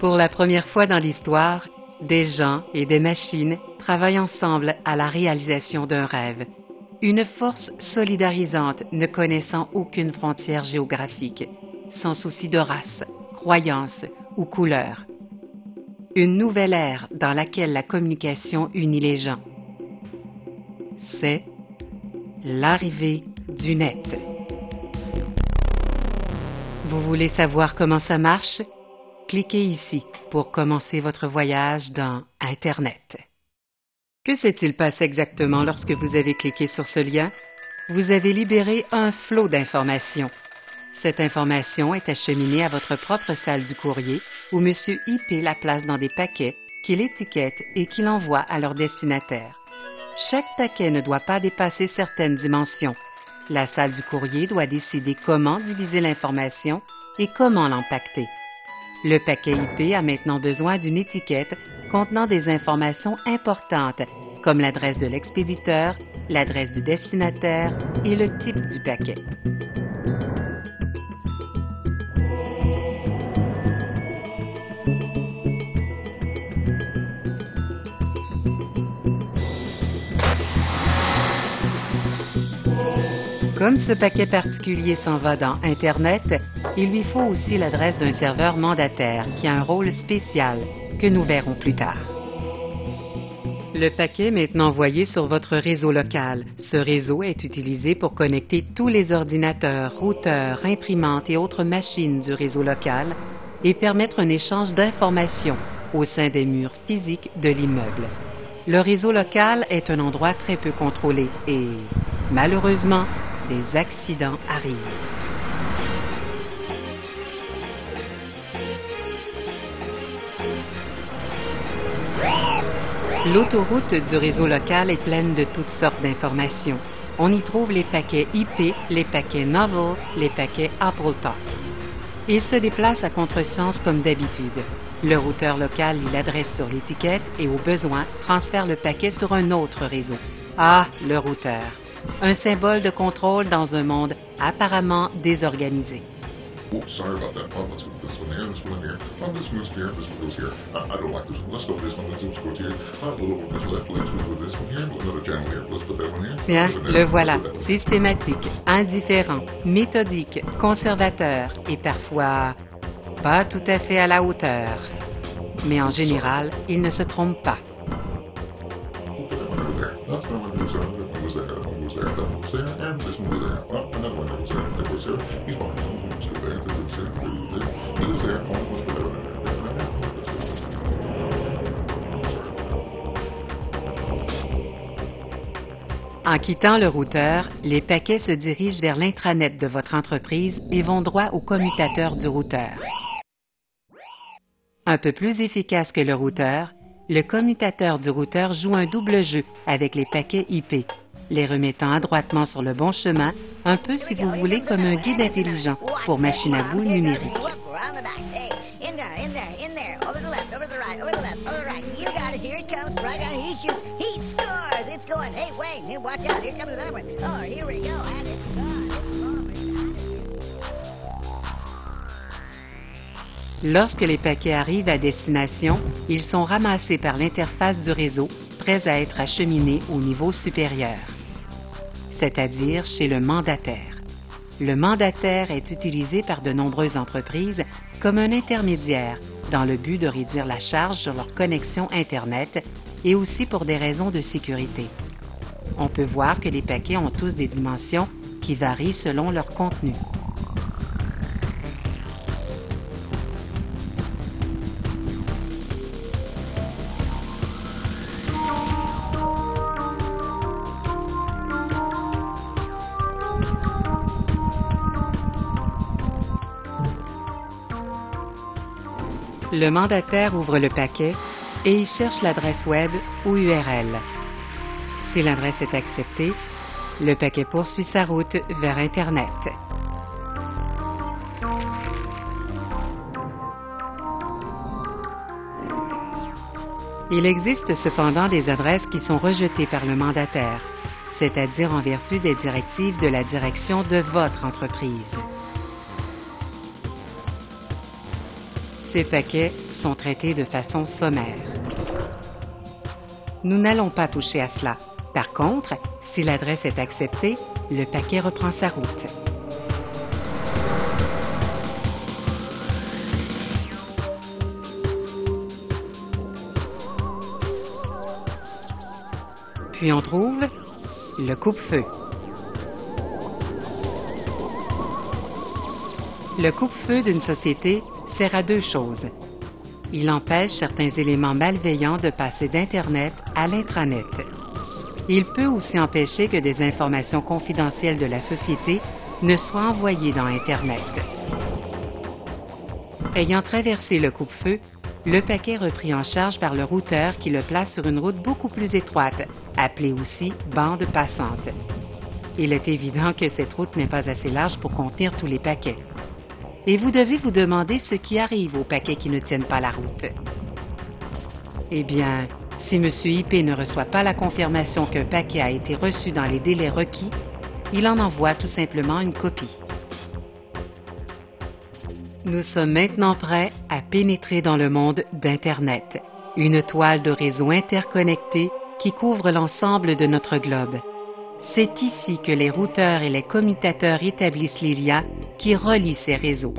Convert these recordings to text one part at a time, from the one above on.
Pour la première fois dans l'histoire, des gens et des machines travaillent ensemble à la réalisation d'un rêve. Une force solidarisante ne connaissant aucune frontière géographique, sans souci de race, croyance ou couleur. Une nouvelle ère dans laquelle la communication unit les gens. C'est l'arrivée du net. Vous voulez savoir comment ça marche? Cliquez ici pour commencer votre voyage dans Internet. Que s'est-il passé exactement lorsque vous avez cliqué sur ce lien? Vous avez libéré un flot d'informations. Cette information est acheminée à votre propre salle du courrier où M. IP la place dans des paquets qu'il étiquette et qu'il envoie à leur destinataire. Chaque paquet ne doit pas dépasser certaines dimensions. La salle du courrier doit décider comment diviser l'information et comment l'empacter. Le paquet IP a maintenant besoin d'une étiquette contenant des informations importantes comme l'adresse de l'expéditeur, l'adresse du destinataire et le type du paquet. Comme ce paquet particulier s'en va dans Internet, il lui faut aussi l'adresse d'un serveur mandataire qui a un rôle spécial que nous verrons plus tard. Le paquet est maintenant envoyé sur votre réseau local. Ce réseau est utilisé pour connecter tous les ordinateurs, routeurs, imprimantes et autres machines du réseau local et permettre un échange d'informations au sein des murs physiques de l'immeuble. Le réseau local est un endroit très peu contrôlé et, malheureusement, des accidents arrivent. L'autoroute du réseau local est pleine de toutes sortes d'informations. On y trouve les paquets IP, les paquets Novel, les paquets AppleTalk. Ils se déplacent à contresens comme d'habitude. Le routeur local lit l'adresse sur l'étiquette et, au besoin, transfère le paquet sur un autre réseau. Ah, le routeur! Un symbole de contrôle dans un monde apparemment désorganisé. Oops, sorry about that. Oh, let's go with this one here, this one here. Oh, this moves here, this one goes here. I don't like this one. Let's go with this one. Let's go here. Oh, a little one goes left. Let's go with this one here. Another channel here. Let's put that one here. Tiens, le voilà. Systématique, indifférent, méthodique, conservateur et parfois pas tout à fait à la hauteur. Mais en général, il ne se trompe pas. En quittant le routeur, les paquets se dirigent vers l'intranet de votre entreprise et vont droit au commutateur du routeur. Un peu plus efficace que le routeur, le commutateur du routeur joue un double jeu avec les paquets IP, les remettant adroitement sur le bon chemin, un peu si vous voulez comme un guide intelligent pour machine à boules numérique. Lorsque les paquets arrivent à destination, ils sont ramassés par l'interface du réseau, prêts à être acheminés au niveau supérieur, c'est-à-dire chez le mandataire. Le mandataire est utilisé par de nombreuses entreprises comme un intermédiaire dans le but de réduire la charge sur leur connexion Internet et aussi pour des raisons de sécurité. On peut voir que les paquets ont tous des dimensions qui varient selon leur contenu. Le mandataire ouvre le paquet et il cherche l'adresse web ou URL. Si l'adresse est acceptée, le paquet poursuit sa route vers Internet. Il existe cependant des adresses qui sont rejetées par le mandataire, c'est-à-dire en vertu des directives de la direction de votre entreprise. Ces paquets sont traités de façon sommaire. Nous n'allons pas toucher à cela. Par contre, si l'adresse est acceptée, le paquet reprend sa route. Puis on trouve le coupe-feu. Le coupe-feu d'une société sert à deux choses. Il empêche certains éléments malveillants de passer d'Internet à l'intranet. Il peut aussi empêcher que des informations confidentielles de la société ne soient envoyées dans Internet. Ayant traversé le coupe-feu, le paquet est repris en charge par le routeur qui le place sur une route beaucoup plus étroite, appelée aussi bande passante. Il est évident que cette route n'est pas assez large pour contenir tous les paquets. Et vous devez vous demander ce qui arrive aux paquets qui ne tiennent pas la route. Eh bien, si M. IP ne reçoit pas la confirmation qu'un paquet a été reçu dans les délais requis, il en envoie tout simplement une copie. Nous sommes maintenant prêts à pénétrer dans le monde d'Internet, une toile de réseaux interconnectés qui couvre l'ensemble de notre globe. C'est ici que les routeurs et les commutateurs établissent les liens qui relient ces réseaux.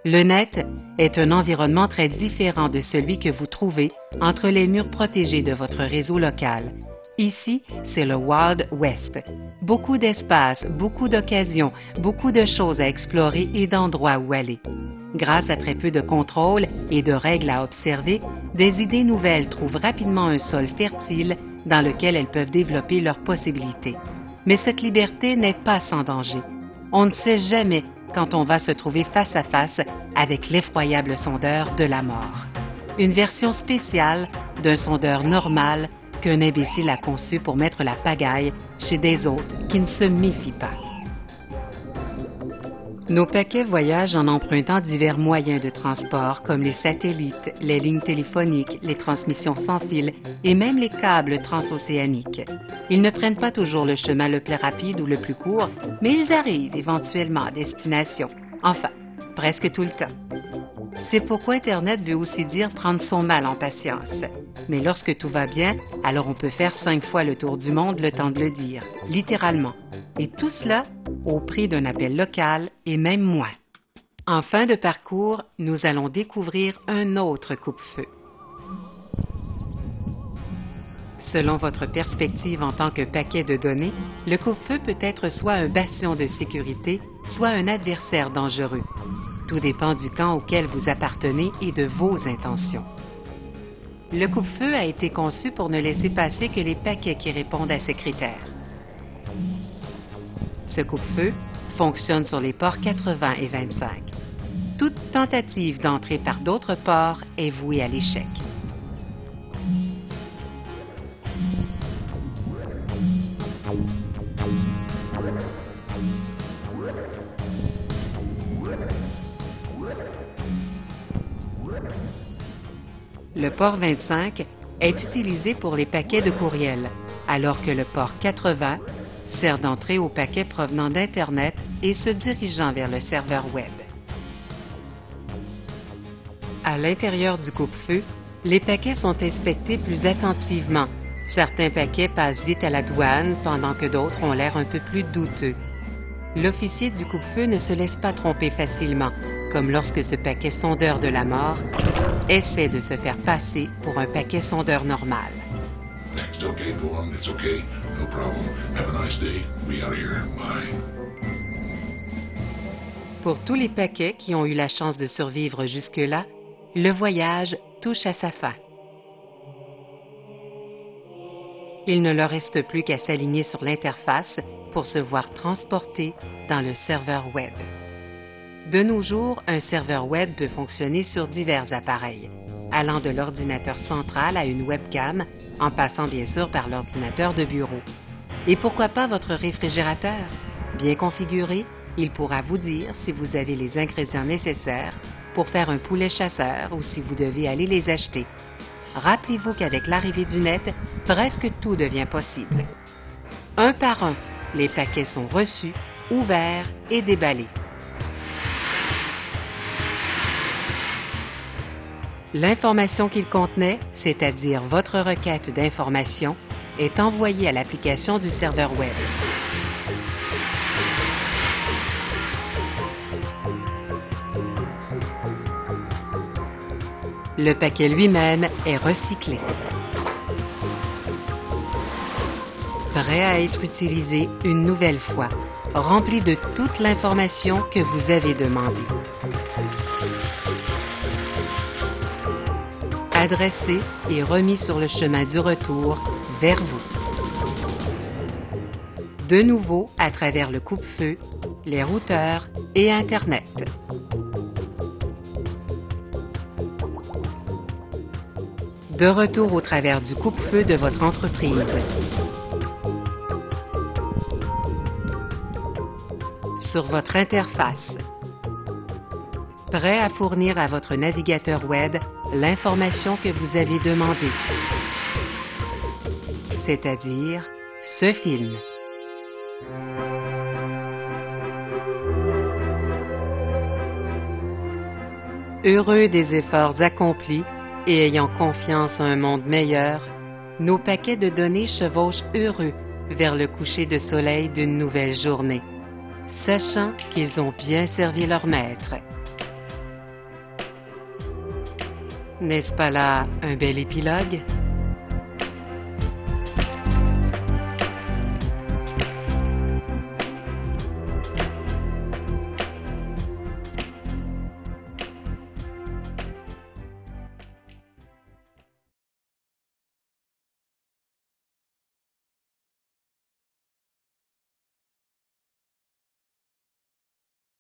Le net est un environnement très différent de celui que vous trouvez entre les murs protégés de votre réseau local. Ici, c'est le Wild West. Beaucoup d'espace, beaucoup d'occasions, beaucoup de choses à explorer et d'endroits où aller. Grâce à très peu de contrôle et de règles à observer, des idées nouvelles trouvent rapidement un sol fertile dans lequel elles peuvent développer leurs possibilités. Mais cette liberté n'est pas sans danger. On ne sait jamais quand on va se trouver face à face avec l'effroyable sondeur de la mort. Une version spéciale d'un sondeur normal qu'un imbécile a conçu pour mettre la pagaille chez des autres qui ne se méfient pas. Nos paquets voyagent en empruntant divers moyens de transport comme les satellites, les lignes téléphoniques, les transmissions sans fil et même les câbles transocéaniques. Ils ne prennent pas toujours le chemin le plus rapide ou le plus court, mais ils arrivent éventuellement à destination. Enfin, presque tout le temps. C'est pourquoi Internet veut aussi dire prendre son mal en patience. Mais lorsque tout va bien, alors on peut faire 5 fois le tour du monde le temps de le dire, littéralement. Et tout cela au prix d'un appel local et même moins. En fin de parcours, nous allons découvrir un autre coupe-feu. Selon votre perspective en tant que paquet de données, le coupe-feu peut être soit un bastion de sécurité, soit un adversaire dangereux. Tout dépend du camp auquel vous appartenez et de vos intentions. Le coupe-feu a été conçu pour ne laisser passer que les paquets qui répondent à ces critères. Ce coupe-feu fonctionne sur les ports 80 et 25. Toute tentative d'entrer par d'autres ports est vouée à l'échec. Le port 25 est utilisé pour les paquets de courriel, alors que le port 80 sert d'entrée aux paquets provenant d'Internet et se dirigeant vers le serveur Web. À l'intérieur du coupe-feu, les paquets sont inspectés plus attentivement. Certains paquets passent vite à la douane, pendant que d'autres ont l'air un peu plus douteux. L'officier du coupe-feu ne se laisse pas tromper facilement, comme lorsque ce paquet sondeur de la mort essaie de se faire passer pour un paquet sondeur normal. It's okay, go on. It's okay. No problem. Have a nice day. Be out of here. Bye. Pour tous les paquets qui ont eu la chance de survivre jusque-là, le voyage touche à sa fin. Il ne leur reste plus qu'à s'aligner sur l'interface pour se voir transportés dans le serveur Web. De nos jours, un serveur Web peut fonctionner sur divers appareils, allant de l'ordinateur central à une webcam, en passant bien sûr par l'ordinateur de bureau. Et pourquoi pas votre réfrigérateur? Bien configuré, il pourra vous dire si vous avez les ingrédients nécessaires pour faire un poulet chasseur ou si vous devez aller les acheter. Rappelez-vous qu'avec l'arrivée du net, presque tout devient possible. Un par un, les paquets sont reçus, ouverts et déballés. L'information qu'il contenait, c'est-à-dire votre requête d'information, est envoyée à l'application du serveur web. Le paquet lui-même est recyclé. Prêt à être utilisé une nouvelle fois, rempli de toute l'information que vous avez demandée. Adressé et remis sur le chemin du retour vers vous. De nouveau à travers le coupe-feu, les routeurs et Internet. De retour au travers du coupe-feu de votre entreprise. Sur votre interface. Prêt à fournir à votre navigateur web l'information que vous avez demandée, c'est-à-dire ce film. Heureux des efforts accomplis et ayant confiance en un monde meilleur, nos paquets de données chevauchent heureux vers le coucher de soleil d'une nouvelle journée, sachant qu'ils ont bien servi leur maître. N'est-ce pas là un bel épilogue?